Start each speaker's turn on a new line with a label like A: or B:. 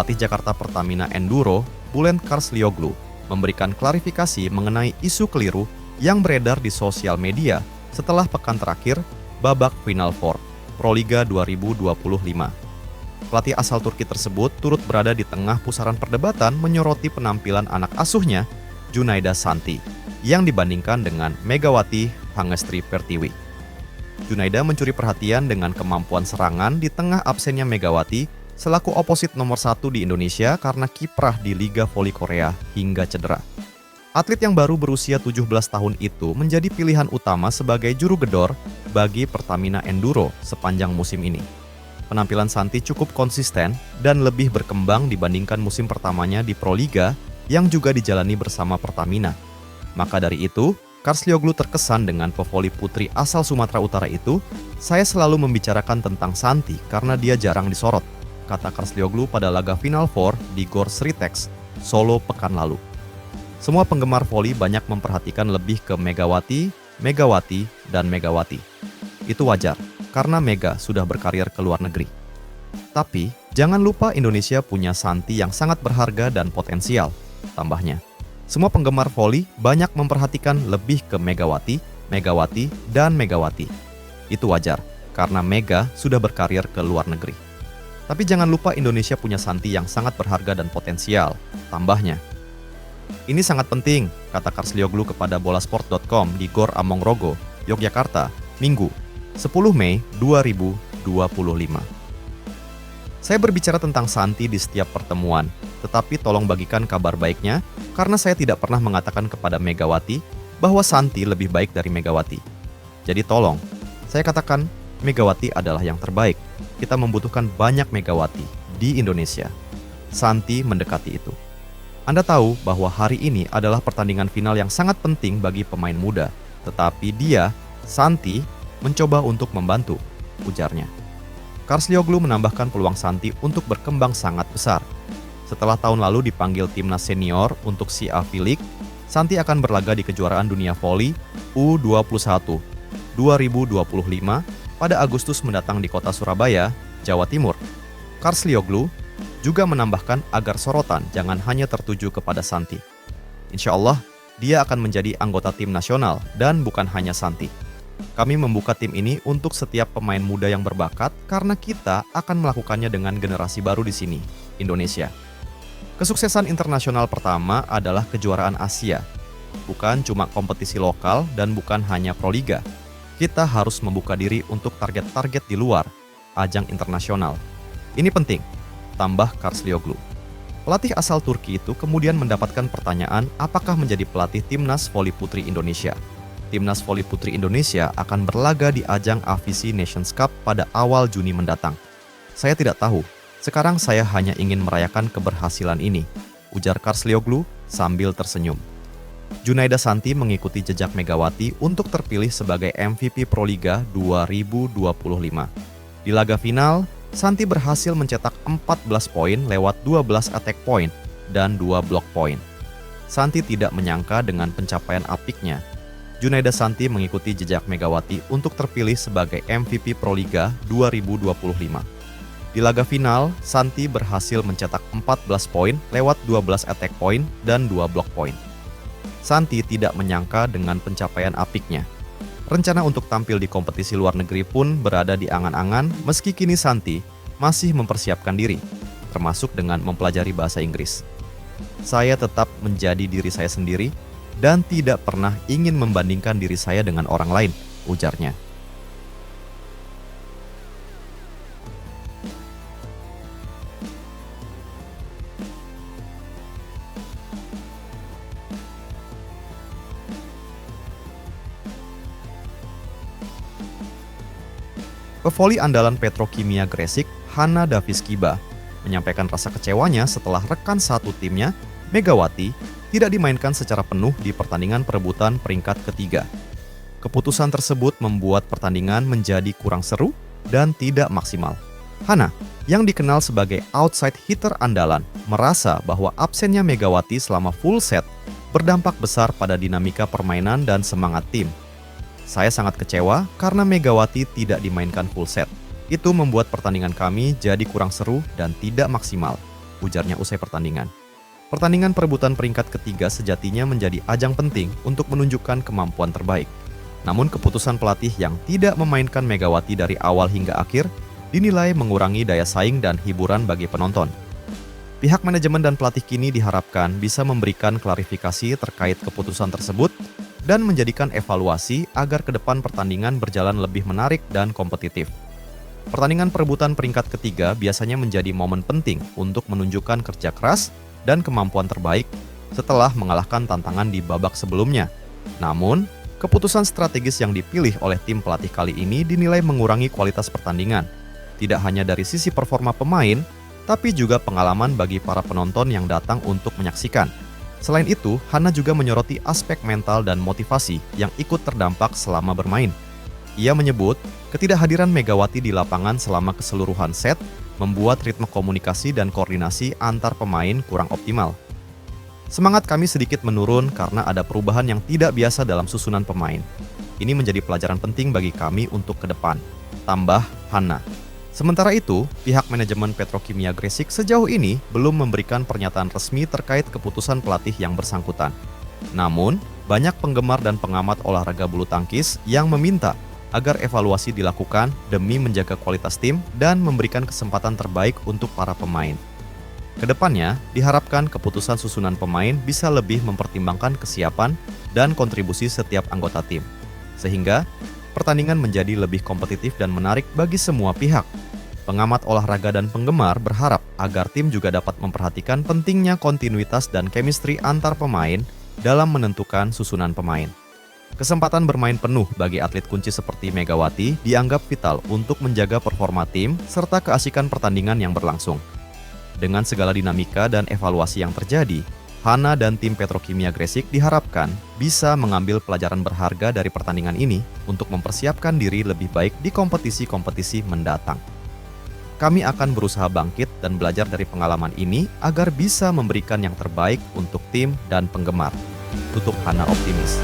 A: pelatih Jakarta Pertamina Enduro, Bülent Karslioglu, memberikan klarifikasi mengenai isu keliru yang beredar di sosial media setelah pekan terakhir babak Final Four Proliga 2025. Pelatih asal Turki tersebut turut berada di tengah pusaran perdebatan menyoroti penampilan anak asuhnya, Junaida Santi, yang dibandingkan dengan Megawati Hangestri Pertiwi. Junaida mencuri perhatian dengan kemampuan serangan di tengah absennya Megawati selaku oposit nomor 1 di Indonesia karena kiprah di Liga Voli Korea hingga cedera. Atlet yang baru berusia 17 tahun itu menjadi pilihan utama sebagai juru gedor bagi Pertamina Enduro sepanjang musim ini. Penampilan Santi cukup konsisten dan lebih berkembang dibandingkan musim pertamanya di Proliga yang juga dijalani bersama Pertamina. Maka dari itu, Karslioglu terkesan dengan pevoli putri asal Sumatera Utara itu, "Saya selalu membicarakan tentang Santi karena dia jarang disorot," kata Karslioglu pada laga Final Four di Gor Sritex, Solo pekan lalu. Semua penggemar voli banyak memperhatikan lebih ke Megawati, dan Megawati. Itu wajar, karena Mega sudah berkarir ke luar negeri. Tapi, jangan lupa Indonesia punya Santi yang sangat berharga dan potensial, tambahnya. Semua penggemar voli banyak memperhatikan lebih ke Megawati, dan Megawati. Itu wajar, karena Mega sudah berkarir ke luar negeri. Tapi jangan lupa Indonesia punya Santi yang sangat berharga dan potensial, tambahnya. Ini sangat penting, kata Karslioglu kepada bolasport.com di Gor Amongrogo, Yogyakarta, Minggu, 10 Mei 2025. Saya berbicara tentang Santi di setiap pertemuan, tetapi tolong bagikan kabar baiknya karena saya tidak pernah mengatakan kepada Megawati bahwa Santi lebih baik dari Megawati. Jadi tolong, saya katakan Megawati adalah yang terbaik. Kita membutuhkan banyak Megawati di Indonesia. Santi mendekati itu. Anda tahu bahwa hari ini adalah pertandingan final yang sangat penting bagi pemain muda, tetapi dia, Santi, mencoba untuk membantu, ujarnya. Karslioglu menambahkan peluang Santi untuk berkembang sangat besar. Setelah tahun lalu dipanggil timnas senior untuk CAV League, Santi akan berlaga di kejuaraan dunia voli U21 2025 pada Agustus mendatang di kota Surabaya, Jawa Timur. Karslioglu juga menambahkan agar sorotan jangan hanya tertuju kepada Santi. Insya Allah, dia akan menjadi anggota tim nasional dan bukan hanya Santi. Kami membuka tim ini untuk setiap pemain muda yang berbakat karena kita akan melakukannya dengan generasi baru di sini, Indonesia. Kesuksesan internasional pertama adalah kejuaraan Asia. Bukan cuma kompetisi lokal dan bukan hanya Proliga. Kita harus membuka diri untuk target-target di luar, ajang internasional. Ini penting, tambah Karslioglu. Pelatih asal Turki itu kemudian mendapatkan pertanyaan apakah menjadi pelatih timnas voli putri Indonesia. Timnas voli putri Indonesia akan berlaga di ajang AVC Nations Cup pada awal Juni mendatang. Saya tidak tahu, sekarang saya hanya ingin merayakan keberhasilan ini, ujar Karslioglu sambil tersenyum. Junaida Santi mengikuti jejak Megawati untuk terpilih sebagai MVP Proliga 2025. Di laga final, Santi berhasil mencetak 14 poin lewat 12 attack point dan 2 block point. Santi tidak menyangka dengan pencapaian apiknya. Junaida Santi mengikuti jejak Megawati untuk terpilih sebagai MVP Proliga 2025. Di laga final, Santi berhasil mencetak 14 poin lewat 12 attack point dan 2 block point. Santi tidak menyangka dengan pencapaian apiknya. Rencana untuk tampil di kompetisi luar negeri pun berada di angan-angan meski kini Santi masih mempersiapkan diri, termasuk dengan mempelajari bahasa Inggris. Saya tetap menjadi diri saya sendiri dan tidak pernah ingin membandingkan diri saya dengan orang lain, ujarnya. Pevoli andalan Petrokimia Gresik, Hana Daviskiba, menyampaikan rasa kecewanya setelah rekan satu timnya, Megawati, tidak dimainkan secara penuh di pertandingan perebutan peringkat ketiga. Keputusan tersebut membuat pertandingan menjadi kurang seru dan tidak maksimal. Hana, yang dikenal sebagai outside hitter andalan, merasa bahwa absennya Megawati selama full set berdampak besar pada dinamika permainan dan semangat tim. Saya sangat kecewa karena Megawati tidak dimainkan full set. Itu membuat pertandingan kami jadi kurang seru dan tidak maksimal. ujarnya usai pertandingan. Pertandingan perebutan peringkat ketiga sejatinya menjadi ajang penting untuk menunjukkan kemampuan terbaik. Namun keputusan pelatih yang tidak memainkan Megawati dari awal hingga akhir dinilai mengurangi daya saing dan hiburan bagi penonton. Pihak manajemen dan pelatih kini diharapkan bisa memberikan klarifikasi terkait keputusan tersebut dan menjadikan evaluasi agar ke depan pertandingan berjalan lebih menarik dan kompetitif. Pertandingan perebutan peringkat ketiga biasanya menjadi momen penting untuk menunjukkan kerja keras dan kemampuan terbaik setelah mengalahkan tantangan di babak sebelumnya. Namun, keputusan strategis yang dipilih oleh tim pelatih kali ini dinilai mengurangi kualitas pertandingan. Tidak hanya dari sisi performa pemain, tapi juga pengalaman bagi para penonton yang datang untuk menyaksikan. Selain itu, Hana juga menyoroti aspek mental dan motivasi yang ikut terdampak selama bermain. Ia menyebut, ketidakhadiran Megawati di lapangan selama keseluruhan set membuat ritme komunikasi dan koordinasi antar pemain kurang optimal. Semangat kami sedikit menurun karena ada perubahan yang tidak biasa dalam susunan pemain. Ini menjadi pelajaran penting bagi kami untuk ke depan, tambah Hana. Sementara itu, pihak manajemen Petrokimia Gresik sejauh ini belum memberikan pernyataan resmi terkait keputusan pelatih yang bersangkutan. Namun, banyak penggemar dan pengamat olahraga bulu tangkis yang meminta agar evaluasi dilakukan demi menjaga kualitas tim dan memberikan kesempatan terbaik untuk para pemain. Kedepannya, diharapkan keputusan susunan pemain bisa lebih mempertimbangkan kesiapan dan kontribusi setiap anggota tim, sehingga pertandingan menjadi lebih kompetitif dan menarik bagi semua pihak. Pengamat olahraga dan penggemar berharap agar tim juga dapat memperhatikan pentingnya kontinuitas dan chemistry antar pemain dalam menentukan susunan pemain. Kesempatan bermain penuh bagi atlet kunci seperti Megawati dianggap vital untuk menjaga performa tim serta keasikan pertandingan yang berlangsung. Dengan segala dinamika dan evaluasi yang terjadi, Hana dan tim Petrokimia Gresik diharapkan bisa mengambil pelajaran berharga dari pertandingan ini untuk mempersiapkan diri lebih baik di kompetisi-kompetisi mendatang. Kami akan berusaha bangkit dan belajar dari pengalaman ini agar bisa memberikan yang terbaik untuk tim dan penggemar. Tutup Hana optimis.